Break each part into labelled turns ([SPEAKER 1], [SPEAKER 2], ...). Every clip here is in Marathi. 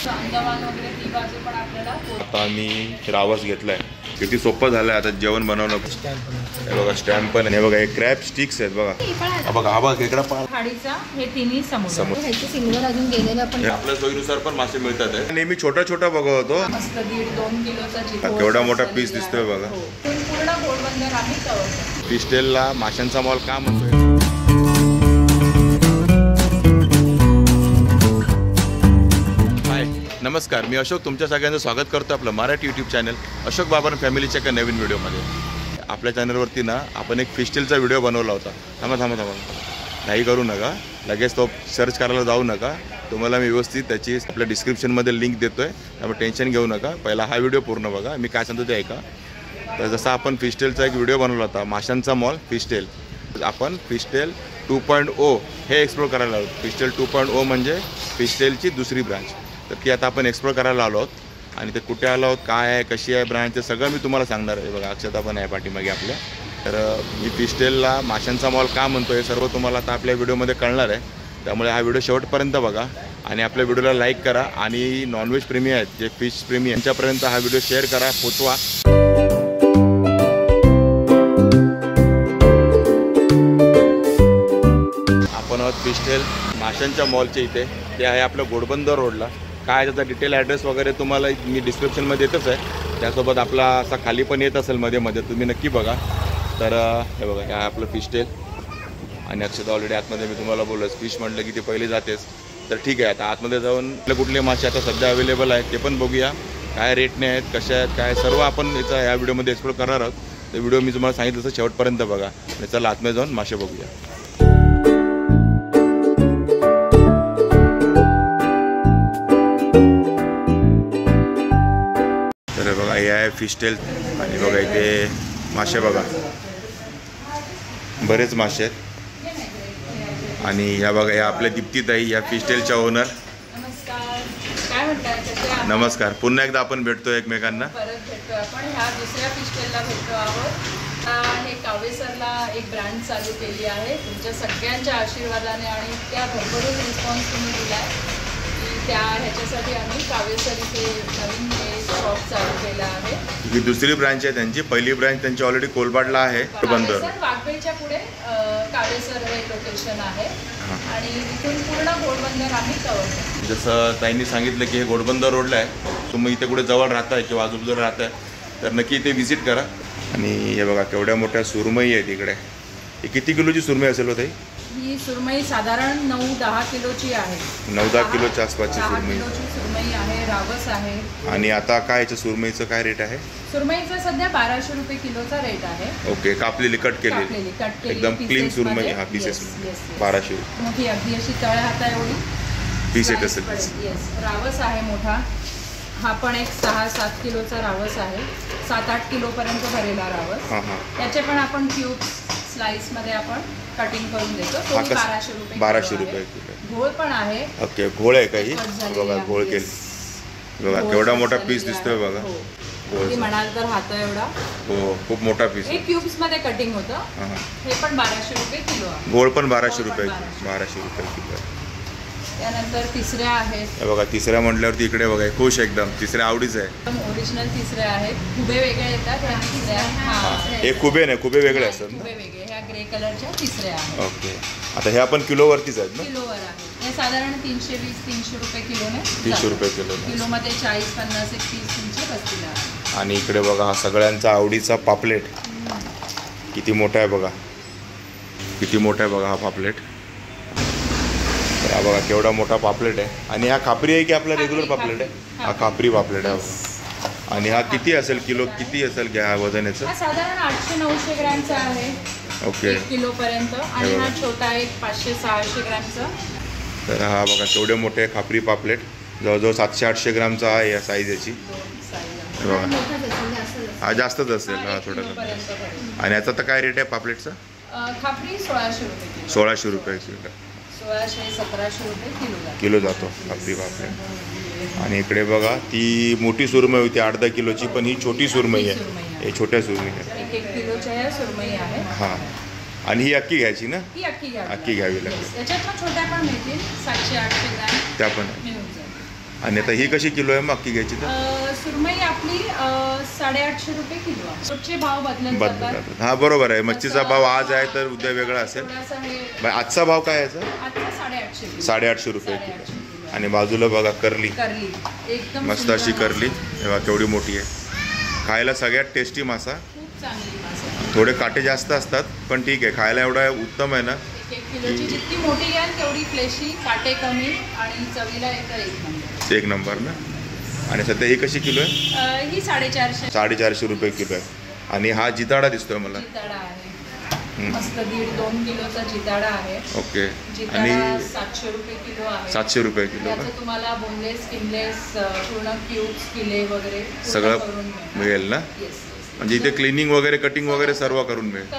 [SPEAKER 1] अंदमान वगैरे ती बाजू पण आपल्याला.
[SPEAKER 2] आता आम्ही रावस घेतलाय. किती सोपं झालंय आता जेवण बनवणं. हे बघा स्टॅम्प पण आहे. बघा हे क्रॅब स्टिक्स आहेत बघा. हा बघा हा बघा खेकडा पाळ
[SPEAKER 1] खाडीचा हे तिन्ही समुद्र.
[SPEAKER 3] सिल्वर अजून गेलेलं पण
[SPEAKER 2] आपल्या सोयीनुसार पण मासे मिळतात. नेहमी छोटा छोटा बघतो.
[SPEAKER 1] मस्त 1.5-2 किलोचा
[SPEAKER 2] केवढा मोठा पीस दिसतोय बघा.
[SPEAKER 1] पूर्ण घोडबंदर आम्ही कव्हर.
[SPEAKER 2] फिशटेलला माशांचा मॉल का म्हणतोय? नमस्कार, मी अशोक. तुमच्या सगळ्यांचं स्वागत करतो आपलं मराठी यूट्यूब चॅनल अशोक बाबर फॅमिलीच्या एका नवीन व्हिडिओमध्ये. आपल्या चॅनलवरती ना आपण एक फिशटेलचा व्हिडिओ बनवला होता. थांबा नाही करू नका, लगेच तो सर्च करायला जाऊ नका. तुम्हाला मी व्यवस्थित त्याची आपल्या डिस्क्रिप्शनमध्ये लिंक देतो आहे, त्यामुळे टेन्शन घेऊ नका. पहिला हा व्हिडिओ पूर्ण बघा, मी काय सांगतो ते ऐका. तर जसा आपण फिशटेलचा एक व्हिडिओ बनवला होता, माशांचा मॉल फिशटेल, आपण फिशटेल 2.0 हे एक्सप्लोर करायला आलो. फिशटेल 2.0 म्हणजे फिशटेलची दुसरी ब्रांच. तर ती आता आपण एक्सप्लोर करायला आलो आहोत. आणि ते कुठे आलो आहोत, काय आहे, कशी आहे ब्रांच, ते सगळं मी तुम्हाला सांगणार आहे. बघा अक्षता पण आहे पाठीमागे आपल्या. तर मी फिशटेलला माशांचा मॉल का म्हणतो हे सर्व तुम्हाला आता आपल्या व्हिडिओमध्ये कळणार आहे. त्यामुळे हा व्हिडिओ शेवटपर्यंत बघा आणि आपल्या व्हिडिओला लाईक करा. आणि नॉनव्हेज प्रेमी आहेत, जे फिश प्रेमी, यांच्यापर्यंत हा व्हिडिओ शेअर करा, पोचवा. आपण आहोत फिशटेल माशांच्या मॉलच्या इथे. ते आहे आपलं घोडबंदर रोडला. काय त्याचा डिटेल ॲड्रेस वगैरे तुम्हाला मी डिस्क्रिप्शनमध्ये येतच आहे. त्यासोबत आपला असा खाली पण येत असेल मध्ये मध्ये, तुम्ही नक्की बघा. तर हे बघा, हे आपलं फिशटेल. आणि अक्षता ऑलरेडी आतमध्ये मी तुम्हाला बोललोच, फिश म्हटलं की ती पहिली जातेच. तर ठीक आहे, आता आतमध्ये जाऊन कुठले मासे आता सध्या अवेलेबल आहेत ते पण बघूया. काय रेटने आहेत, कशा आहेत, काय सर्व आपण याचा या व्हिडिओमध्ये एक्सप्लोर करणार आहोत. तर व्हिडिओ मी तुम्हाला सांगितलं तसं शेवटपर्यंत बघा. आणि चला आतमध्ये जाऊन मासे बघूया. तर बघा हे आहे फिशटेल. आणि बघा इथे मासे बघा, बरेच मासे आहेत. आणि या बघा या आपल्या दीप्तीताई, या फिशटेलच्या ओनर.
[SPEAKER 1] नमस्कार, काय म्हणताय?
[SPEAKER 2] नमस्कार. पुन्हा एकदा आपण भेटतो एकमेकांना.
[SPEAKER 1] परत भेटतो आपण ह्या दुसऱ्या फिशटेलला भेटतो आहोत. हे कावेसरला एक ब्रँड चालू केली आहे तुमच्या सगळ्यांच्या आशीर्वादाने. आणि त्या भरभरून रिस्पॉन्स तुम्ही दिला आहे की त्या ह्याच्यासाठी आम्ही कावेसर इथे नवीन शॉप चालू केला आहे.
[SPEAKER 2] ही दुसरी ब्रांच आहे त्यांची. पहिली ब्रांच त्यांची ऑलरेडी कोलबाडला आहे, बंदर
[SPEAKER 1] वाघबीळच्या पुढे कावेसर हे लोकेशन आहे. आणि इथून पूर्ण घोडबंदर आम्ही कव्हर करतो.
[SPEAKER 2] जसं ताईंनी सांगितलं की हे घोडबंदर रोडला आहे. तुम्ही इथे कुठे जवळ राहताय किंवा आजूबाजूला राहताय तर नक्की इथे व्हिजिट करा. आणि हे बघा केवढ्या मोठ्या सुरमई आहेत इकडे. ही किती किलोची सुरमई असेल होती?
[SPEAKER 1] ही सुरमई साधारण 9-10 किलोची आहे.
[SPEAKER 2] 9-10 किलोच्या आसपासची
[SPEAKER 1] 10
[SPEAKER 2] सुरमई.
[SPEAKER 1] किलोची सुरमई आहे, रावस आहे.
[SPEAKER 2] आणि आता काय याच्या सुरमईचं काय रेट आहे?
[SPEAKER 1] सुरमईचा सध्या 1200 रुपये किलोचा रेट आहे.
[SPEAKER 2] ओके, कापलेली, कट केलेली, एकदम क्लीन सुरमई. हा पीसेस 1200.
[SPEAKER 1] मोठी अगदी अशी तळ हाता एवढी
[SPEAKER 2] पीस येत असेल.
[SPEAKER 1] येस. रावस आहे मोठा. हा पण एक 6-7 किलोचा रावस आहे. 7-8 किलोपर्यंत भरेला रावस. त्याचे पण आपण क्यूब्स स्लाइसमध्ये आपण कटिंग करून देतो. तो 1200 रुपये किलो. घोळ पण आहे.
[SPEAKER 2] ओके, घोळ आहे काही. बघा घोळ केली बघा, केवढा मोठा पीस दिसतोय बघा.
[SPEAKER 1] म्हणाल तर हात एवढा.
[SPEAKER 2] हो, खूप मोठा पीस.
[SPEAKER 1] हे क्यूब्स मध्ये कटिंग होतं. हे पण 1200 रुपये किलो आहे.
[SPEAKER 2] घोळ पण 1200 रुपये किलो आहे.
[SPEAKER 1] त्यानंतर तिसऱ्या आहेत.
[SPEAKER 2] बघा तिसऱ्या म्हटल्यावरती इकडे बघा खुश एकदम. तिसऱ्या आवडीच आहे.
[SPEAKER 1] ओरिजिनल तिसऱ्या आहेत. खुबे वेगळे येतात.
[SPEAKER 2] हे खुबे नाही, खुबे वेगळे असतात.
[SPEAKER 1] खुबे वेगळे. ह्या ग्रे कलरच्या तिसऱ्या आहेत.
[SPEAKER 2] ओके, आता हे आपण किलोवरतीच आहेत ना?
[SPEAKER 1] किलोवर आहे. हे साधारण 320-300 रुपये किलोने.
[SPEAKER 2] 300 रुपये किलो.
[SPEAKER 1] किलोमध्ये 40-50 एक 30 बसतील आहे.
[SPEAKER 2] आणि इकडे बघा हा सगळ्यांचा आवडीचा पापलेट. किती मोठा आहे बघा, किती मोठा आहे बघा हा पापलेट. हा बघा केवढा मोठा पापलेट आहे. आणि हा खापरी आहे की आपला रेग्युलर पापलेट आहे? हा खापरी पापलेट आहे. आणि हा किती असेल किलो, किती असेल घ्या वजन याचं?
[SPEAKER 1] साधारण 800-900 ग्रॅमचा आहे.
[SPEAKER 2] ओके,
[SPEAKER 1] 1 किलोपर्यंत. आणि हा छोटा एक 500-600 ग्रॅमचा.
[SPEAKER 2] तर हा बघा केवढे मोठे खापरी पापलेट. जवळजवळ 700-800 ग्रामचा आहे या साईज याची. हा जास्तच असेल. हा थोडासा. आणि याचा तर काय रेट आहे पापलेटचा?
[SPEAKER 1] खापरी 1600 रुपये.
[SPEAKER 2] 1600 रुपये किलो.
[SPEAKER 1] 1600-1700 रुपये
[SPEAKER 2] किलो जातो खापरी पापलेट. आणि इकडे बघा ती मोठी सुरमई होती 8-10 किलोची, पण ही छोटी सुरमई आहे. हे छोट्या सुरमई आहे.
[SPEAKER 1] 1 किलोच्या सुरमई आहे.
[SPEAKER 2] हां, आणि ही अक्की घ्यायची ना?
[SPEAKER 1] ही अक्की
[SPEAKER 2] घ्यावी लागेल.
[SPEAKER 1] त्याच्यात छोट्या पण मिळतील 700-800 ग्रॅम.
[SPEAKER 2] त्या पण. आणि आता ही कशी किलो आहे मग अख्खी घ्यायची तर?
[SPEAKER 1] सुरमई आपली 850 रुपये किलो आहे. रोजचे भाव बदलत जातात.
[SPEAKER 2] हा बरोबर आहे. मच्छीचा भाव आज आहे तर उद्या वेगळा असेल.
[SPEAKER 1] थोडासा हे
[SPEAKER 2] बाई, आजचा भाव काय याचा?
[SPEAKER 1] आता 850
[SPEAKER 2] 850 रुपये किलो. आणि बाजूला बघा करली,
[SPEAKER 1] एकदम
[SPEAKER 2] मस्त अशी करली. तेव्हा केवढी मोठी आहे. खायला सगळ्यात टेस्टी मासा.
[SPEAKER 1] खूप चांगली मासा.
[SPEAKER 2] थोडे काटे जास्त असतात पण ठीक आहे, खायला एवढा उत्तम आहे ना.
[SPEAKER 1] 1 किलोची जितकी मोठी घ्याल तेवढी फ्लेशी, काटे कमी आणि चवीला एक नंबर.
[SPEAKER 2] एक नंबर ना. आणि सध्या ही कशी किलो आहे?
[SPEAKER 1] ही 450.
[SPEAKER 2] 450 रुपये किलो आहे. आणि हा जिताडा दिसतोय मला.
[SPEAKER 1] जिताडा आहे मस्त 1.5-2 किलोचा जिताडा आहे.
[SPEAKER 2] ओके.
[SPEAKER 1] जिताडा
[SPEAKER 2] आणि
[SPEAKER 1] 700 रुपये किलो आहे.
[SPEAKER 2] 700 रुपये किलो का?
[SPEAKER 1] याचं तुम्हाला बोनलेस, स्किनलेस, पूर्ण क्यूब्स, फिले वगैरे
[SPEAKER 2] सगळं
[SPEAKER 1] करून
[SPEAKER 2] मिळेल ना.
[SPEAKER 1] येस.
[SPEAKER 2] म्हणजे इथे क्लिनिंग वगैरे, कटिंग वगैरे सर्व करून मिळेल.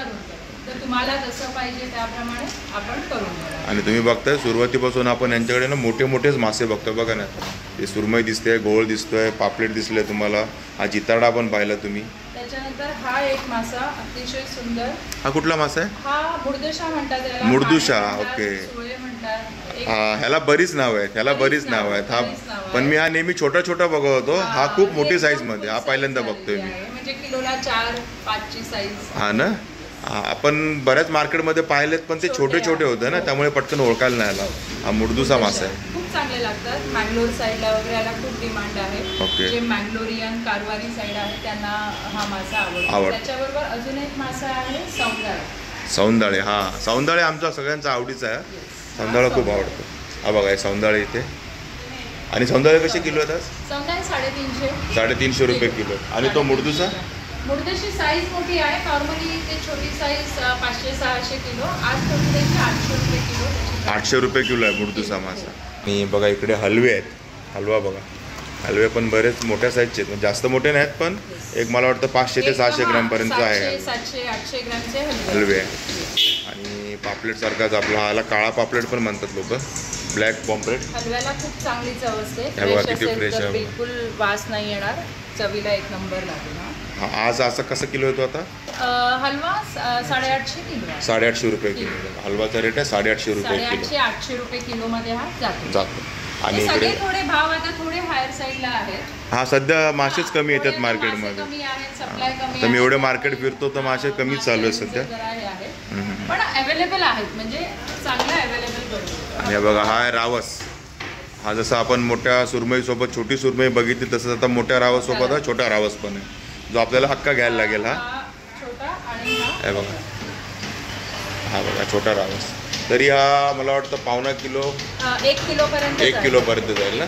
[SPEAKER 1] तर तुम्हाला जसं पाहिजे त्याप्रमाणे आपण करून देऊ.
[SPEAKER 2] आणि तुम्ही बघताय सुरुवातीपासून आपण यांच्याकडे ना मोठे मोठेच मासे बघतो. बघा ना, ते सुरमई दिसते, गोळ दिसतोय, पापलेट दिसले तुम्हाला. हा जिताडा पण पाहिला तुम्ही.
[SPEAKER 1] त्याच्यानंतर हा एक मासा अतिशय सुंदर.
[SPEAKER 2] हा कुठला मासा आहे?
[SPEAKER 1] हा मुर्दुशा म्हणतात त्याला.
[SPEAKER 2] मुर्दुशा,
[SPEAKER 1] म्हणतात,
[SPEAKER 2] ओके.
[SPEAKER 1] सुळे म्हणतात.
[SPEAKER 2] हा, ह्याला बरीच नाव आहेत. ह्याला बरीच नाव आहेत. हा, पण मी हा नेहमी छोटा छोटा बघत होतो. हा खूप मोठी साईज मध्ये. हा पहिल्यांदा बघतोय मी.
[SPEAKER 1] म्हणजे किलोला 4-5 ची साईज.
[SPEAKER 2] हा ना. आपण बऱ्याच मार्केटमध्ये पाहिलेत पण ते छोटे छोटे होते ना, त्यामुळे पटकन ओळखायला नाही आला. हा मुर्दुसा मासा आहे.
[SPEAKER 1] खूप चांगले लागतात. मँगलोर साईडला वगैरे याला खूप डिमांड आहे.
[SPEAKER 2] ओके.
[SPEAKER 1] जे मँगलोरियन कारवारी साईड आहे त्यांना हा मासा आवडतो. त्याच्याबरोबर अजून एक मासा आहे सौंदाळे.
[SPEAKER 2] सौंदाळे, हा सौंदाळे आमचा सगळ्यांचा आवडीचा आहे. सौंदाळा खूप आवडतो. हा बघा, सौंदाळे इथे. आणि सौंदाळे कसे किलो आहेत?
[SPEAKER 1] सौंदाळे 350.
[SPEAKER 2] 350 रुपये किलो. आणि तो मुर्दुसा?
[SPEAKER 1] मुर्दुशी साईज मोठी आहे. नॉर्मली ते छोटी साईज 500-600 किलो. आज थोडी त्याची 800 रुपये किलो.
[SPEAKER 2] 800 रुपये किलो आहे मुर्दुसा मासा. आणि बघा इकडे हलवे आहेत. हलवा बघा, हलवे पण बरेच मोठ्या साईजचे आहेत. जास्त मोठे नाहीत पण एक मला वाटतं 500 ते 600 ग्रॅमपर्यंत आहे.
[SPEAKER 1] 700-800 ग्रॅमचे
[SPEAKER 2] हलवे आहे. आणि पापलेट सारखाच आपला हाला काळा पापलेट पण म्हणतात लोक, ब्लॅक पॉम्पलेट.
[SPEAKER 1] हलव्याला खूप चांगली चव असते.
[SPEAKER 2] किती फ्रेश आहे.
[SPEAKER 1] बिलकुल वास नाही येणार. चवीला एक नंबर लागेल.
[SPEAKER 2] आज असा कसं किलो येतो आता?
[SPEAKER 1] हलवा 850 किलो.
[SPEAKER 2] 850 रुपये किलो. हलवाचा रेट आहे 850 रुपये किलो.
[SPEAKER 1] 850 रुपये किलो मध्ये हा जातो.
[SPEAKER 2] आणि
[SPEAKER 1] सगळे
[SPEAKER 2] इकडे
[SPEAKER 1] थोडे भाव आता थोडे हायर साईडला आहेत.
[SPEAKER 2] हा, सध्या मासेच कमी येतात मार्केटमध्ये. तर मी एवढे मार्केट फिरतो तर मासे कमीच चालू आहेत सध्या.
[SPEAKER 1] पण अवेलेबल आहेत, म्हणजे चांगलं अवेलेबल करू.
[SPEAKER 2] आणि बघा, हा आहे रावस. हा जसं आपण मोठ्या सुरमईसोबत छोटी सुरमई बघितली तसंच आता मोठ्या रावससोबत हा छोटा रावस पण आहे, जो आपल्याला हक्का घ्यायला लागेल. हा हे बघा, हा बघा छोटा रावस. तरी हा मला वाटतं पावणा किलो,
[SPEAKER 1] 1 किलोपर्यंत
[SPEAKER 2] 1 किलोपर्यंत जाईल ना.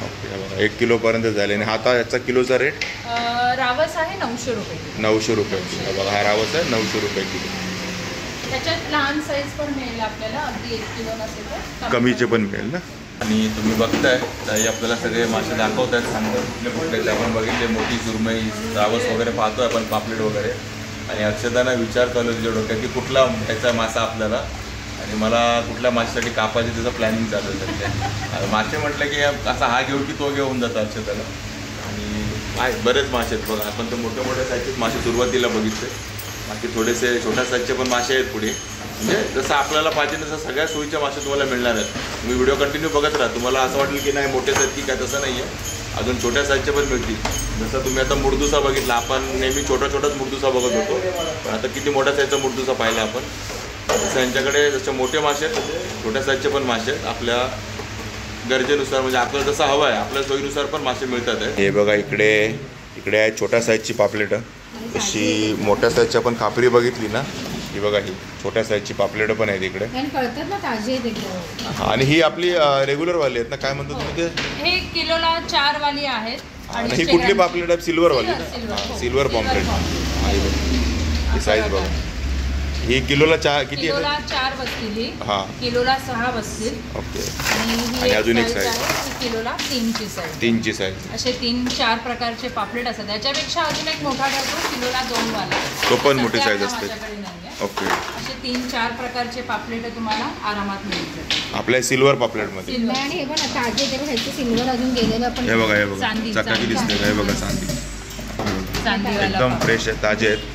[SPEAKER 2] ओके, बघा 1 किलोपर्यंत जाईल. आणि आता याचा किलोचा रेट
[SPEAKER 1] रावस आहे 900 रुपये.
[SPEAKER 2] 900 रुपये किलो. बघा हा रावस आहे 900 रुपये किलो.
[SPEAKER 1] त्याच्यात लहान साईज पण मिळेल आपल्याला, अगदी 1 किलो नसेल तर
[SPEAKER 2] कमीचे पण मिळेल ना. आणि तुम्ही बघताय ताई आपल्याला सगळे मासे दाखवत आहेत, सांगतात कुठले कुठले ते आपण बघितले. मोठी सुरमई, रावस वगैरे पाहतोय आपण, पापलेट वगैरे. आणि अक्षताना विचार करलो तुझ्या डोक्यात की कुठला ह्याचा मासा आपल्याला, आणि मला कुठल्या माशासाठी कापायचे त्याचं प्लॅनिंग चालू आहे सध्या. मासे म्हटलं की असा हा घेऊ की तो घेऊन जातो अक्षताला. आणि आहे बरेच मासे आहेत बघा. आपण तर मोठे मोठ्या साईजचे मासे सुरुवातीला बघितले, बाकी थोडेसे छोट्या साईजचे पण मासे आहेत पुढे. म्हणजे जसं आपल्याला पाहिजे तसं सगळ्या सोयीचे मासे तुम्हाला मिळणार आहेत. तुम्ही व्हिडिओ कंटिन्यू बघत राहा. तुम्हाला असं वाटेल की नाही मोठे साईज की काय, तसं नाही आहे. अजून छोट्या साईजचे पण मिळतील. जसं तुम्ही आता मुर्दुसा बघितला, आपण नेहमी छोटा छोटाच मुर्दुसा बघत होतो, पण आता किती मोठ्या साईजचा मुर्दुसा पाहिला आपण. तसं यांच्याकडे जसे मोठे मासे आहेत, छोट्या साईजचे पण मासे आहेत. आपल्या गरजेनुसार, म्हणजे आपल्याला जसं हवं आहे आपल्या सोयीनुसार पण मासे मिळतात आहे. हे बघा इकडे आहे छोट्या साईजची पापलेटं. तशी मोठ्या साईजची आपण खापरी बघितली ना, ही बघा ही छोट्या साईजची पापलेटं पण आहेत इकडे.
[SPEAKER 1] कळतात ना, ताजी आहेत.
[SPEAKER 2] आणि ही आपली रेग्युलर वाली आहेत ना, काय म्हणतो तुम्ही ते?
[SPEAKER 1] हे किलोला 4 वाली आहेत.
[SPEAKER 2] आणि ही कुठली पापलेट आहे? सिल्वर वाली ना, सिल्वर पॉम्पलेट. ही साईज बघा. ही किलोला 4 किती आहे?
[SPEAKER 1] किलोला 4 बसतील. ही
[SPEAKER 2] हां,
[SPEAKER 1] किलोला 6 बसतील.
[SPEAKER 2] ओके.
[SPEAKER 1] आणि
[SPEAKER 2] अजून एक साईज
[SPEAKER 1] आहे किलोला 3ची साईज.
[SPEAKER 2] 3ची साईज.
[SPEAKER 1] असे 3-4 प्रकारचे पापलेट असतात. त्याच्यापेक्षा अजून एक मोठा ठरतो किलोला 2 वाला,
[SPEAKER 2] तो पण मोठी साईज असते. ओके.
[SPEAKER 1] असे 3-4 प्रकारचे पापलेट तुम्हाला आरामात मिळतील
[SPEAKER 2] आपल्या सिल्वर पापलेटमध्ये.
[SPEAKER 1] आणि हे बघा ताजे ते ह्याचे सिल्वर अजून गेलेलं आपण.
[SPEAKER 2] हे बघा, हे बघा चकाकी दिसते का? हे बघा चांदी, एकदम फ्रेश आहे, ताजे आहेत.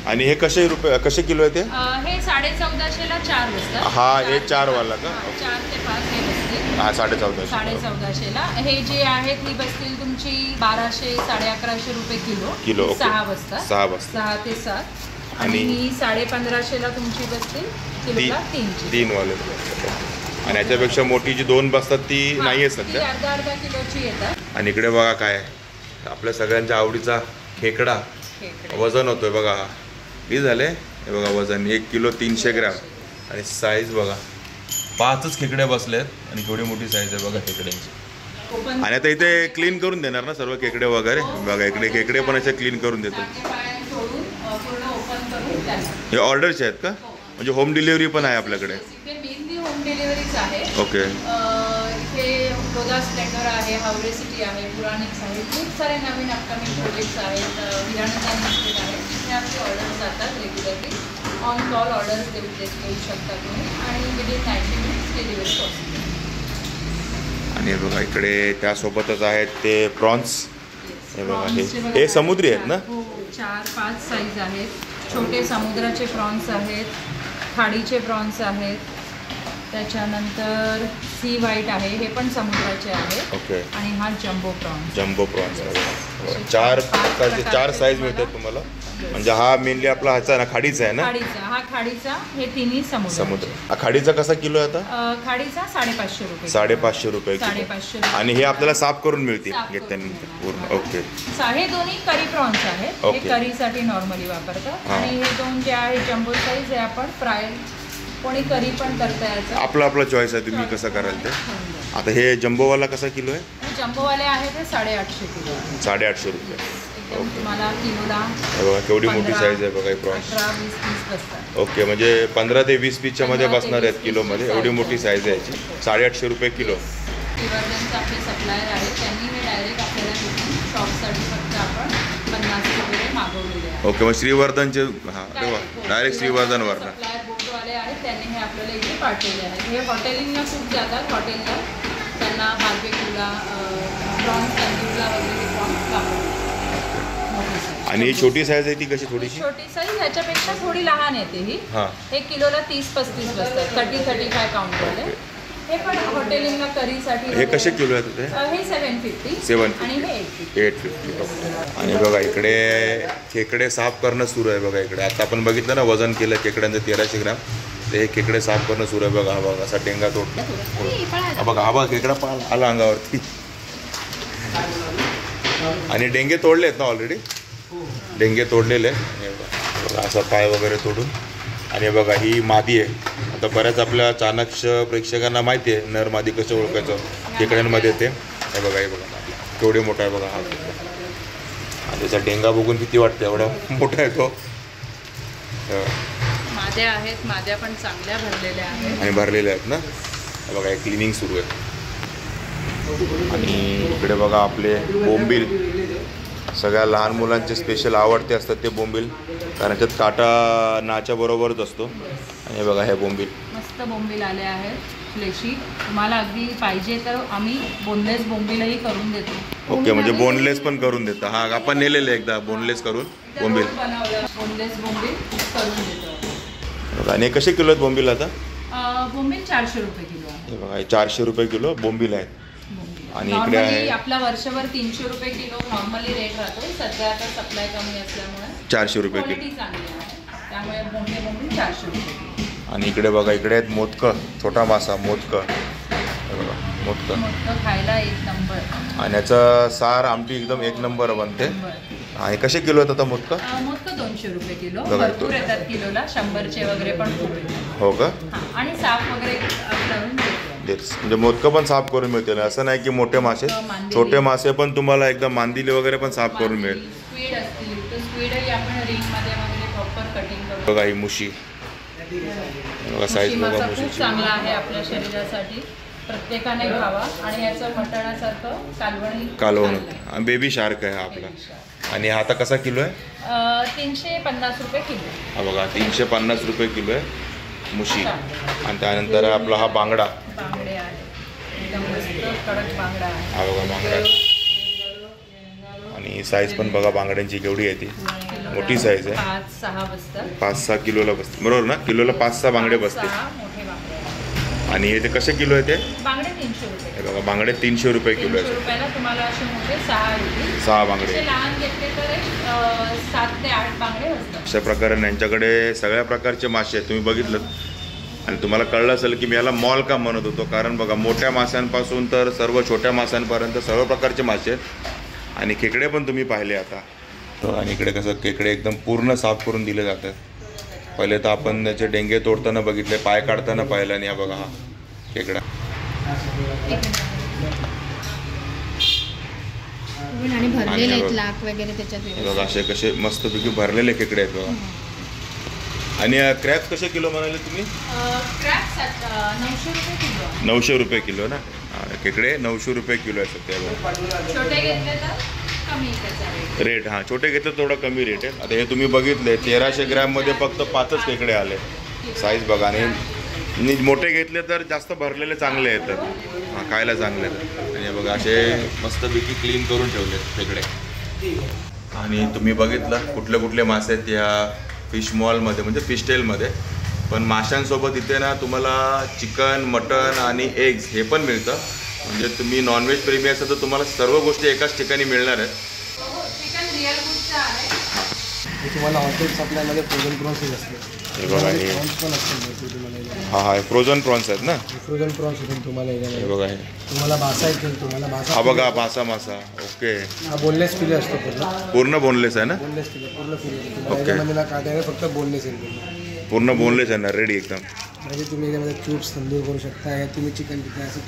[SPEAKER 2] आणि हे कसे किलो आहे ते?
[SPEAKER 1] हे 1450ला 4 बसतात.
[SPEAKER 2] हा हे 4 वाला का?
[SPEAKER 1] 4 ते 5 हे बसतील.
[SPEAKER 2] हा 1450.
[SPEAKER 1] 1450ला. हे जे आहेत ही बसतील तुमची 1200 1150 रुपये किलो. 6 बसतात. 6 ते 7. आणि ही 1550ला तुमची बसतील किलोला 3
[SPEAKER 2] वाले. आणि याच्यापेक्षा मोठी जी 2 बसतात ती नाही आहे सध्या.
[SPEAKER 1] अर्धा किलोची येतात.
[SPEAKER 2] आणि इकडे बघा काय आपल्या सगळ्यांच्या आवडीचा खेकडा वजन होतोय बघा. किती झाले हे बघा वजन 1 किलो 300 ग्रॅम. आणि साईज बघा 5च खेकडे बसलेत आणि केवढी मोठी साईज आहे बघा खेकड्यांची. आणि आता इथे क्लीन करून देणार ना सर्व खेकडे वगैरे बघा. इकडे खेकडे पण असे क्लीन करून देतात. हे ऑर्डरचे आहेत का? म्हणजे होम डिलिव्हरी पण आहे आपल्याकडे?
[SPEAKER 1] होम डिलिव्हरीच आहे.
[SPEAKER 2] ओके.
[SPEAKER 1] इथे रोजा स्प्लेंडर आहे, हावरे सिटी आहे, पुराणिक्स आहे, खूप सारे नवीन अपकमिंग प्रोजेक्ट्स आहेत. विराणा इन्स्टिट्यूट आहे. इथे आपली ऑर्डर्स जातात regularly. On call orders place करू शकता तुम्ही आणि विदिन 90 मिनिट्स डिलिव्हरी पॉसिबल.
[SPEAKER 2] आणि बघा इकडे त्यासोबतच आहेत ते प्रॉन्स. हे बघा हे समुद्री आहेत ना?
[SPEAKER 1] 4-5 साईज आहेत. छोटे समुद्राचे प्रॉन्स आहेत, खाडीचे प्रॉन्स आहेत, त्याच्यानंतर सी व्हाईट आहे, हे पण समुद्राचे आहे.
[SPEAKER 2] ओके.
[SPEAKER 1] आणि हा जम्बो प्रॉन्स.
[SPEAKER 2] 4 साईज मिळतात तुम्हाला. म्हणजे हा मेनली आपला ह्याचा ना खाडीचा आहे ना?
[SPEAKER 1] हा खाडीचा. हे तिन्ही समुद्र.
[SPEAKER 2] खाडीचा कसा किलो आहे आता?
[SPEAKER 1] खाडीचा 550 रुपये.
[SPEAKER 2] 550 रुपये.
[SPEAKER 1] 550.
[SPEAKER 2] आणि हे आपल्याला साफ करून मिळतील घेतल्यानंतर पूर्ण. ओके.
[SPEAKER 1] हे दोन्ही करी प्रॉन्स आहेत. हे करीसाठी नॉर्मली वापरतात. आणि हे 2 जे आहे जम्बो साईज हे आपण फ्राय कोणी करी पण करता यायचं.
[SPEAKER 2] आपला चॉईस आहे तुम्ही कसं कराल ते. आता हे जम्बोवाला कसा किलो आहे?
[SPEAKER 1] जम्बोवाले आहे ते 850 किलो.
[SPEAKER 2] 850 रुपये.
[SPEAKER 1] तुम्हाला किलोला
[SPEAKER 2] बघा केवढी मोठी साईज आहे बघा. प्रॉन्स
[SPEAKER 1] 18-20 पीस बसतात.
[SPEAKER 2] ओके. म्हणजे 15 ते 20 पीसच्या मध्ये बसणार आहेत किलोमध्ये. एवढी मोठी साईज आहे याची. 850 रुपये किलो.
[SPEAKER 1] श्रीवर्धनचे आपले सप्लायर आहेत. त्यांनी हे डायरेक्ट आपल्याला शॉपसाठी फक्त आपण 50 रुपये मागवलेले आहे.
[SPEAKER 2] ओके. मग श्रीवर्धनचे डायरेक्ट श्रीवर्धनवर ना
[SPEAKER 1] सप्लायर बोटवाले आहेत. त्यांनी हे आपल्याला इथे पाठवले आहेत. हे हॉटेलिंगला खूप जातात. हॉटेलला त्यांना बार्बेक्यूला प्रॉन्स तंदूरला वगैरे प्रॉन्स वापरतात.
[SPEAKER 2] आणि छोटी साईज आहे ती कशी? थोडीशी
[SPEAKER 1] छोटी साईज ह्याच्यापेक्षा थोडी लहान येते ही. हे किलोला 30-35 बसतात. 30-35 काउंटरले. हे पण हॉटेलिंगला करीसाठी.
[SPEAKER 2] हे कसे किलो आहेत ते?
[SPEAKER 1] हे 750 आणि हे
[SPEAKER 2] 850. आणि बघा इकडे खेकडे साफ करणं सुरू आहे बघा. इकडे आता आपण बघितलं ना वजन केलं खेकड्यांचं 1300 ग्रॅम. ते हे खेकडे साफ करणं सुरू आहे बघा. हा बघा असा डेंगा तोडला बघा. हा बघा खेकडा आला अंगावरती. आणि डेंगे तोडले आहेत ना ऑलरेडी. डेंगे तोडलेले बघा. असा पाय वगैरे तोडून. आणि बघा ही मादी आहे. आता बऱ्याच आपल्या चाणक्ष प्रेक्षकांना माहिती आहे नर मादी कसं ओळखायचं खेकड्यांमध्ये ते. हे बघा केवढे मोठा आहे बघा हा. आणि त्याचा डेंगा बघून किती वाटते एवढा मोठा आहे तो.
[SPEAKER 1] माद्या आहेत. माद्या पण चांगल्या भरलेल्या आहेत
[SPEAKER 2] आणि भरलेल्या आहेत ना. हे बघा क्लिनिंग सुरू आहे. आणि इकडे बघा आपले बोंबील. सगळ्या लहान मुलांचे स्पेशल आवडते असतात ते बोंबील. कारण त्यात काटा नाच्या बरोबरच असतो. आणि बघा हे बोंबील
[SPEAKER 1] मस्त बोंबील आले आहेत फ्लेशी. तुम्हाला अगदी पाहिजे तर आम्ही बोनलेस बोंबीलही करून देतो.
[SPEAKER 2] ओके. म्हणजे बोनलेस पण करून देतो. हा आपण नेलेले एकदा बोनलेस करून बोंबील.
[SPEAKER 1] बोनलेस बोंबील करून देतो.
[SPEAKER 2] आणि कसे किलो आहेत बोंबील आता?
[SPEAKER 1] बोंबील 400 रुपये किलो आहे.
[SPEAKER 2] हे बघा 400 रुपये किलो बोंबील आहेत. आणि इकडे आहे
[SPEAKER 1] आपला वर्षभर 300 रुपये किलो नॉर्मली रेट राहतो. सध्या आता सप्लाय कमी असल्यामुळे
[SPEAKER 2] 400 रुपये किलो
[SPEAKER 1] चांगली आहे. त्यामुळे बोंबील 400 रुपये.
[SPEAKER 2] आणि इकडे बघा इकडे आहेत मोदकं. छोटा मासा मोदकं. मोदकं
[SPEAKER 1] खायला 1 नंबर.
[SPEAKER 2] आणि याचं सार आमटी एकदम 1 नंबर बनते. आणि कसे किलो आहेत आता मोदकं?
[SPEAKER 1] मोदकं 200 रुपये किलो. भरपूर येतात किलोला. 100चे वगैरे पण खूप येतात.
[SPEAKER 2] हो का?
[SPEAKER 1] आणि साफ वगैरे करून
[SPEAKER 2] म्हणजे मोदकं पण साफ करून मिळतील. असं नाही की मोठे मासे. छोटे मासे पण तुम्हाला एकदम मांदिले वगैरे पण साफ करून मिळेल.
[SPEAKER 1] स्क्वीड असतील तर स्क्वीडही आपण रिंगमध्ये वगैरे प्रॉपर कटिंग करू.
[SPEAKER 2] बघा ही मुशी. साईज बघा मुशी
[SPEAKER 1] खूप चांगला आहे आपल्या शरीरासाठी. प्रत्येकाने खावा. आणि याचं मटणासारखं
[SPEAKER 2] कालवण बेबी शार्क आहे हा आपला. आणि हा आता कसा किलो आहे?
[SPEAKER 1] 350 रुपये किलो.
[SPEAKER 2] हा बघा 350 रुपये किलो आहे मुशी. आणि त्यानंतर आपला हा बांगडा.
[SPEAKER 1] बांगडे आहे. एकदम मस्त कडक बांगडा आहे.
[SPEAKER 2] हा बघा बांगडा. आणि साईज पण बघा बांगड्यांची केवढी आहे ती. मोठी साईज आहे.
[SPEAKER 1] 5-6 बसतात.
[SPEAKER 2] 5-6 किलोला बसते बरोबर ना? किलोला 5-6 बांगडे बसते.
[SPEAKER 1] 6 मोठे बांगडे.
[SPEAKER 2] आणि हे ते कसे किलो आहे ते?
[SPEAKER 1] बांगडे 300 रुपये.
[SPEAKER 2] हे बघा बांगडे 300 रुपये किलो
[SPEAKER 1] 300
[SPEAKER 2] आहे.
[SPEAKER 1] रुपयाला तुम्हाला असे मोठे 6 येतील.
[SPEAKER 2] 6 बांगडे.
[SPEAKER 1] असे लहान घेतले तर 7 ते 8 बांगडे असतात.
[SPEAKER 2] अशा प्रकारे यांच्याकडे सगळ्या प्रकारचे मासे आहेत. तुम्ही बघितलं आणि तुम्हाला कळलं असेल की मी याला मॉल का म्हणत होतो, कारण बघा मोठ्या माशांपासून तर सर्व छोट्या माशांपर्यंत सर्व प्रकारचे मासे आहेत. आणि खेकडे पण तुम्ही पाहिले आता. आणि इकडे कसं खेकडे एकदम पूर्ण साफ करून दिले जातात. पहिले तर आपण त्याचे डेंगे तोडताना बघितले, पाय काढताना पाहिलं. आणि हा बघा हा खेकडा
[SPEAKER 3] आणि भरलेले आहेत लाख वगैरे त्याच्यात.
[SPEAKER 2] बघा असे कसे मस्तपैकी भरलेले खेकडे आहेत बघा. आणि क्रॅब्स कसे किलो म्हणाले तुम्ही?
[SPEAKER 1] क्रॅब्स 900 रुपये किलो.
[SPEAKER 2] 900 रुपये किलो ना. खेकडे 900 रुपये किलो आहे सध्या.
[SPEAKER 1] छोटे घेतले तर कमी त्याचा
[SPEAKER 2] रेट. हां छोटे घेतले थोडा कमी रेट आहे. आता हे तुम्ही बघितले 1300 ग्रॅममध्ये फक्त 5च खेकडे आले. साईज बघा. आणि मोठे घेतले तर जास्त भरलेले चांगले येतात. हां खायला चांगले आहेत. आणि बघा असे मस्तपैकी क्लीन करून ठेवले खेकडे. आणि तुम्ही बघितलं कुठले कुठले मासे आहेत या फिश मॉलमध्ये, म्हणजे फिश टेलमध्ये. पण माशांसोबत इथे ना तुम्हाला चिकन, मटन आणि एग्स हे पण मिळतं. म्हणजे तुम्ही नॉनव्हेज प्रेमी असाल तर तुम्हाला सर्व गोष्टी एकाच ठिकाणी मिळणार आहेत.
[SPEAKER 1] चिकन रिअल फूडचं आहे.
[SPEAKER 4] तुम्हाला हॉटेल्स आपल्यामध्ये फ्रोझन प्रॉन्स असते.
[SPEAKER 2] हे बघा हे
[SPEAKER 4] प्रॉन्स पण असतील तुम्हाला.
[SPEAKER 2] हां हां फ्रोझन प्रॉन्स आहेत ना.
[SPEAKER 4] फ्रोझन प्रॉन्स येतील तुम्हाला.
[SPEAKER 2] हे बघा हे
[SPEAKER 4] तुम्हाला भासा येतील. तुम्हाला भासा.
[SPEAKER 2] हा बघा मासा. ओके.
[SPEAKER 4] हा बोनलेस फिले असतो
[SPEAKER 2] पूर्ण बोनलेस आहे ना.
[SPEAKER 4] बोनलेस फिले पूर्ण फिले. तुम्हाला याच्यामध्ये काढायला फक्त बोनलेस येईल.
[SPEAKER 2] पूर्ण बोनलेस आहे ना. रेडी एकदम.
[SPEAKER 4] म्हणजे तुम्ही याच्यामध्ये क्यूब्स तंदूर करू शकता. या तुम्ही चिकन टिक्का असं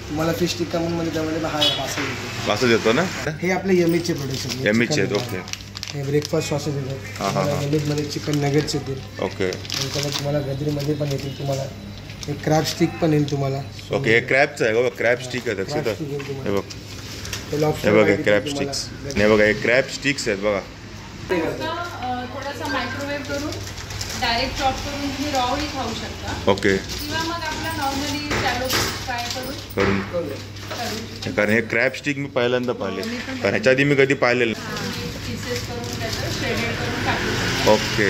[SPEAKER 4] तुम्हाला फिश टिक्का म्हणून त्यामध्ये हा भासा येतो.
[SPEAKER 2] भासा येतो ना.
[SPEAKER 4] हे आपले यमीजचे प्रोडक्ट.
[SPEAKER 2] यमीजचे आहेत. ओके.
[SPEAKER 4] हे ब्रेकफास्ट सॉसेस येतात. यमीजमध्ये चिकन नगेट्स येतील.
[SPEAKER 2] ओके.
[SPEAKER 4] त्याच्यामध्ये तुम्हाला गजरीमध्ये पण येतील. तुम्हाला एक क्रॅब स्टिक पण येईल तुम्हाला.
[SPEAKER 2] ओके हे क्रॅबचं आहे बघा. क्रॅब स्टिक आहे त्याचं. हे बघ हे बघा क्रॅब स्टिक्स. हे बघा हे क्रॅब स्टिक्स आहेत बघा.
[SPEAKER 1] थोडासा मायक्रोवेव्ह करून डायरेक्ट चॉप करून तुम्ही रॉही खाऊ शकता.
[SPEAKER 2] ओके.
[SPEAKER 1] किंवा मग आपला नॉर्मली शॅलो फ्राय करून
[SPEAKER 2] कारण हे क्रॅब स्टिक मी पहिल्यांदा पाहिले. कारण ह्याच्या आधी मी कधी पाहिलेलं.
[SPEAKER 1] पीसेस करून त्याचं श्रेडेड करून टाकू.
[SPEAKER 2] ओके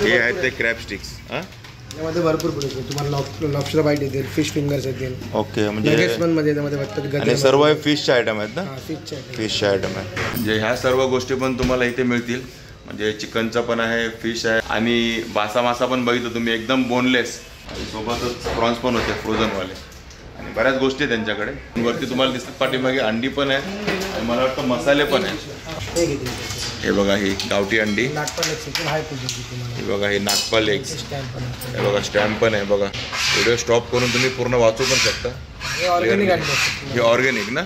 [SPEAKER 2] हे आहेत ते क्रॅब स्टिक्स. हां
[SPEAKER 4] यामध्ये भरपूर प्रोडक्ट आहेत. तुम्हाला लॉबस्टर बाईट येतील, फिश फिंगर्स येतील.
[SPEAKER 2] ओके म्हणजे
[SPEAKER 4] नगेट्स पण मध्ये त्यामध्ये वाटतं.
[SPEAKER 2] आणि सर्व हे फिशचे आयटम आहेत ना.
[SPEAKER 4] फिशचे
[SPEAKER 2] आयटम आहे. म्हणजे ह्या सर्व गोष्टी पण तुम्हाला इथे मिळतील. म्हणजे चिकनचा पण आहे, फिश आहे आणि मासा पण बघितलं तुम्ही एकदम बोनलेस. सोबतच प्रॉन्स पण होते फ्रोझनवाले. आणि बऱ्याच गोष्टी आहेत त्यांच्याकडे. वरती तुम्हाला दिसतात पाठीमागे अंडी पण आहे. आणि मला वाटतं मसाले पण आहे. हे बघा ही गावठी अंडी. हे बघा हे नागपाल एग्स. हे बघा स्टॅम्प पण आहे बघा. व्हिडिओ स्टॉप करून तुम्ही पूर्ण वाचू पण शकता. हे ऑर्गॅनिक ना.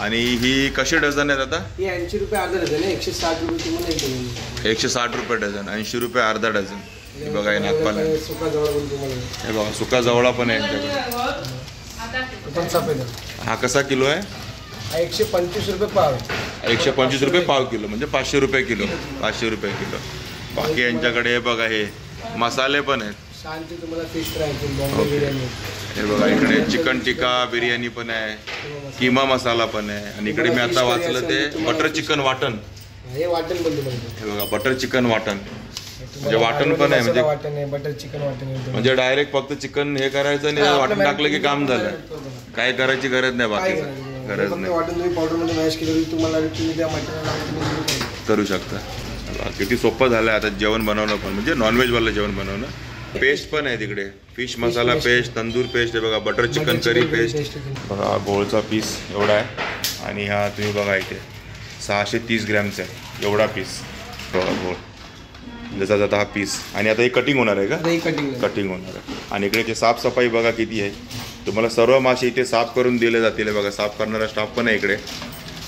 [SPEAKER 2] आणि ही कशी डझन आहेत आता?
[SPEAKER 4] ही 80 रुपये अर्धा डझन आहे. 160 रुपये तुम्हाला एक डझन.
[SPEAKER 2] 160 रुपये डझन. 80 रुपये अर्धा डझन. हे बघा हे नागपाल आहे.
[SPEAKER 4] सुका जवळ पण तुम्हाला.
[SPEAKER 2] हे बघा सुका जवळा पण आहे यांच्याकडे.
[SPEAKER 4] पण सफेद.
[SPEAKER 2] हा कसा किलो आहे?
[SPEAKER 4] 125 रुपये पाव.
[SPEAKER 2] 125 रुपये पाव किलो म्हणजे 500 रुपये किलो. 500 रुपये किलो. बाकी यांच्याकडे हे बघा हे मसाले पण आहेत.
[SPEAKER 4] शांती तुम्हाला फिश फ्राय बॉम्बे बिर्याणी.
[SPEAKER 2] हे बघा इकडे चिकन टिक्का बिर्याणी पण आहे. किमा मसाला पण आहे. आणि इकडे मी आता वाचलं ते बटर चिकन वाटण.
[SPEAKER 4] हे वाटण पण तुम्हाला.
[SPEAKER 2] हे बघा बटर चिकन वाटण. म्हणजे वाटण पण आहे. म्हणजे
[SPEAKER 4] वाटण आहे बटर चिकन वाटण.
[SPEAKER 2] म्हणजे डायरेक्ट फक्त चिकन हे करायचं आणि वाटण टाकलं की काम झालं. काय करायची गरज नाही. बाकी गरज नाही.
[SPEAKER 4] वाटण तुम्ही पावडरमध्ये मॅश केलं की तुम्हाला तुम्ही त्या मटेरियल
[SPEAKER 2] करू शकता. किती सोपं झालं आहे आता जेवण बनवणं पण. म्हणजे नॉनव्हेजवालं जेवण बनवणं. पेस्ट पण आहे तिकडे. फिश मसाला पेस्ट, तंदूर पेस्ट आहे बघा. बटर चिकन करी पेस्ट बघा. गोळचा पीस एवढा आहे. आणि हा तुम्ही बघा इथे 630 ग्रॅमचा आहे एवढा पीस बघा गोळ. जसा जाता हा पीस. आणि आता हे कटिंग होणार आहे का? कटिंग होणार आहे. आणि इकडे ते साफसफाई बघा किती आहे. तुम्हाला सर्व मासे इथे साफ करून दिले जातील. बघा साफ करणारा स्टाफ पण आहे इकडे.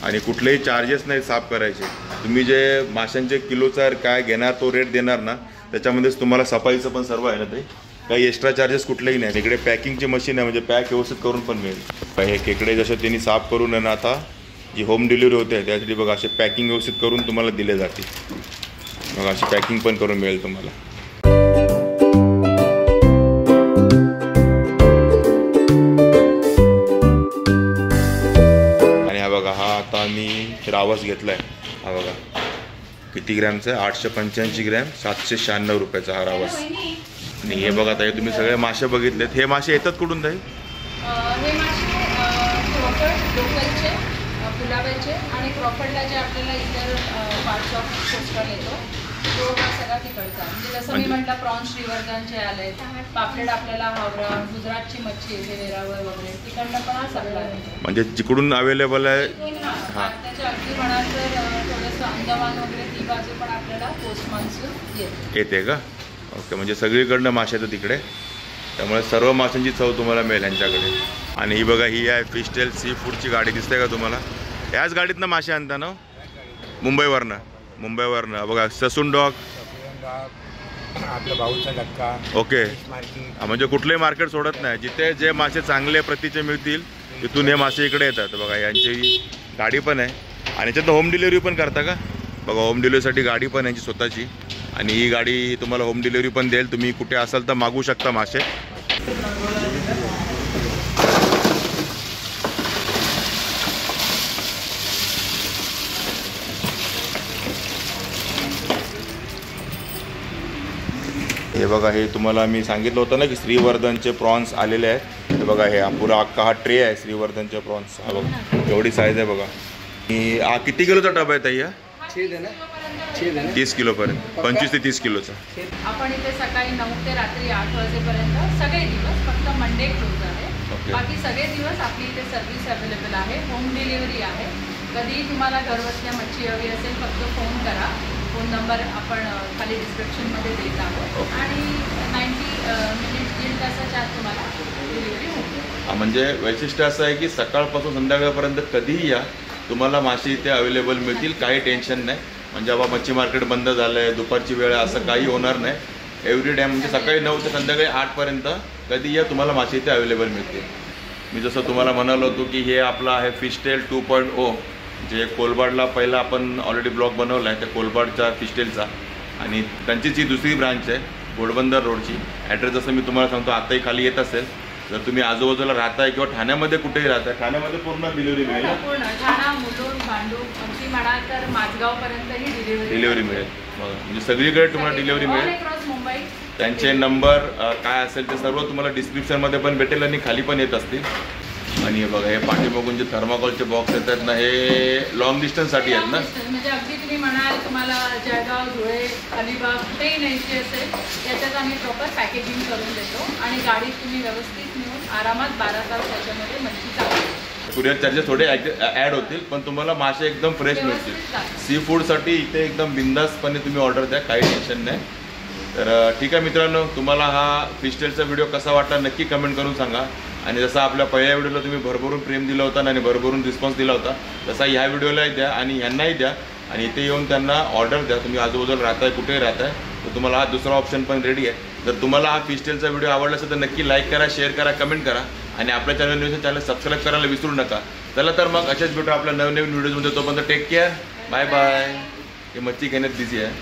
[SPEAKER 2] आणि कुठलेही चार्जेस नाही साफ करायचे. तुम्ही जे माशांचे किलोचा काय घेणार तो रेट देणार ना, त्याच्यामध्येच तुम्हाला सफाईचं पण सर्व आहे ना. ते काही एक्स्ट्रा चार्जेस कुठलेही नाही. इकडे पॅकिंगची मशीन आहे. म्हणजे पॅक व्यवस्थित करून पण मिळेल. हे खेकडे जसे त्यांनी साफ करून आहे ना, आता जी होम डिलिव्हरी होते त्यासाठी बघा असे पॅकिंग व्यवस्थित करून तुम्हाला दिले जाते. बघा अशी पॅकिंग पण करून मिळेल तुम्हाला. आणि हा बघा हा आता मी रावस घेतला आहे. हा बघा किती ग्रॅमचं आहे? 885 ग्रॅम, 796 रुपयाचा हा रावस. आणि हे बघा ताई, तुम्ही सगळे मासे बघितलेत. हे मासे येतात कुठून ताई?
[SPEAKER 1] हे मासे क्रॉफर्ड लोकलचे, गुलाबाचे आणि क्रॉफर्डला जे आपल्याला इतर पार्ट्स ऑफ कोस्टल येतो तो हा सगळा तिकडचा. म्हणजे जसं मी म्हटलं प्रॉन्स श्रीवर्धनचे आले, पापलेट आपल्याला हावरा, गुजरातची मच्छी येते वेरावर वगैरे, तिकडनं पण हा सगळा आहे.
[SPEAKER 2] म्हणजे जिकडून अवेलेबल आहे.
[SPEAKER 1] हां, त्याच्या अगदी म्हणा तर थोडंसं अंदमान वगैरे ती बाजू पण आपल्याला पोस्ट मान्सून
[SPEAKER 2] येते का? ओके, म्हणजे सगळीकडनं मासे येतात तिकडे, त्यामुळे सर्व माशांची चव तुम्हाला मिळेल यांच्याकडे. आणि ही बघा, ही आहे फिशटेल सी फूडची गाडी दिसते का तुम्हाला? याच गाडीतनं मासे आणता ना मुंबईवरनं? बघा, ससून डॉग,
[SPEAKER 5] आपलं भाऊचा धक्का.
[SPEAKER 2] ओके, म्हणजे कुठलंही मार्केट सोडत नाही. जिथे जे मासे चांगले प्रतीचे मिळतील तिथून हे मासे इकडे येतात. बघा, यांची गाडी पण आहे आणि याच्यातनं होम डिलिव्हरी पण करता का? बघा, होम डिलिव्हरीसाठी गाडी पण यांची स्वतःची. आणि ही गाडी तुम्हाला होम डिलिव्हरी पण देईल. तुम्ही कुठे असाल तर मागू शकता मासे. हे बघा, हे तुम्हाला मी सांगितलं होतं ना की श्रीवर्धनचे प्रॉन्स आलेले आहेत. हे बघा, हे पुरा अख्खा हा ट्रे आहे श्रीवर्धनचे प्रॉन्स. हा बघा, एवढी साईज आहे बघा. हा किती किलोचा टब आहे ताई? 30 किलोपर्यंत, 25 ते 30 किलोचा.
[SPEAKER 1] आपण इथे सकाळी 9 ते रात्री 8 वाजेपर्यंत सगळे दिवस, फक्त मंडे क्लोज आहे. बाकी सगळे दिवस आपली इथे सर्व्हिस अवेलेबल आहे. होम डिलिव्हरी आहे. कधीही तुम्हाला घरबसल्या मच्छी हवी असेल फक्त फोन करा. फोन नंबर आपण खाली डिस्क्रिप्शनमध्ये देत आहोत आणि 90 मिनिट 1.5 तासाच्या आत तुम्हाला डिलिव्हरी होईल.
[SPEAKER 2] म्हणजे वैशिष्ट्य असं आहे की सकाळपासून संध्याकाळपर्यंत कधीही या, तुम्हाला मासे इथे अवेलेबल मिळतील. काही टेन्शन नाही. म्हणजे बाबा मच्छी मार्केट बंद झालं आहे, दुपारची वेळ असं काही होणार नाही. एव्हरी डे म्हणजे सकाळी 9 ते संध्याकाळी 8पर्यंत कधी या, तुम्हाला मासे इथे अवेलेबल मिळतील. मी जसं तुम्हाला म्हणालो होतो की हे आपलं आहे फिशटेल 2.0, जे कोलबाडला पहिला आपण ऑलरेडी ब्लॉग बनवला आहे त्या कोलबाडच्या फिशटेलचा. आणि त्यांचीच ही दुसरी ब्रांच आहे घोडबंदर रोडची. ॲड्रेस जसं मी तुम्हाला सांगतो आताही खाली येत असेल. जर तुम्ही आजूबाजूला राहताय किंवा ठाण्यामध्ये कुठेही राहताय, ठाण्यामध्ये पूर्ण डिलिव्हरी मिळेल.
[SPEAKER 1] पूर्ण ठाणा, मुलुंड, भांडूप, अगदी म्हणा तर माझगावपर्यंतही
[SPEAKER 2] डिलिव्हरी मिळेल. म्हणजे सगळीकडे तुम्हाला डिलिव्हरी मिळेल.
[SPEAKER 1] मुंबई.
[SPEAKER 2] त्यांचे नंबर काय असेल ते सर्व तुम्हाला डिस्क्रिप्शनमध्ये पण भेटेल आणि खाली पण येत असतील. आणि हे बघा, हे पाठीमागून जे थर्माकोलचे बॉक्स येतात ना, हे लॉंग डिस्टन्ससाठी आहेत ना.
[SPEAKER 1] म्हणजे अगदी तुम्ही म्हणाल तुम्हाला जळगाव, धुळे, अलिबाग कुठेही न्यायची असेल याच्यात आम्ही प्रॉपर पॅकेजिंग करून देतो आणि गाडीत तुम्ही व्यवस्थित नेऊन आरामात 12 तास त्याच्यामध्ये मच्छी चालते.
[SPEAKER 2] कुरिअर चार्जेस थोडे ॲड होतील, पण तुम्हाला मासे एकदम फ्रेश मिळतील. सी फूडसाठी इथे एकदम बिंदासपणे तुम्ही ऑर्डर द्या, काही टेन्शन नाही. तर ठीक आहे मित्रांनो, तुम्हाला हा फिशटेलचा व्हिडिओ कसा वाटला नक्की कमेंट करून सांगा. आणि जसं आपल्या पहिल्या व्हिडिओला तुम्ही भरभरून प्रेम दिलं होता आणि भरभरून रिस्पॉन्स दिला होता, तसा ह्या व्हिडिओलाही द्या आणि ह्यांनाही द्या. आणि इथे येऊन त्यांना ऑर्डर द्या. तुम्ही आजूबाजूला राहताय, कुठेही राहताय, तर तुम्हाला हा दुसरा ऑप्शन पण रेडी आहे. जर तुम्हाला हा फिशटेलचा व्हिडिओ आवडला असेल तर नक्की लाईक करा, शेअर करा, कमेंट करा आणि आपल्या चॅनल सबस्क्राईब करायला विसरू नका. चला तर मग असेच भेटू आपल्या नवीन व्हिडिओजमध्ये. तोपर्यंत टेक केअर, बाय बाय. हे मच्छी घेण्यात बिझी आहे.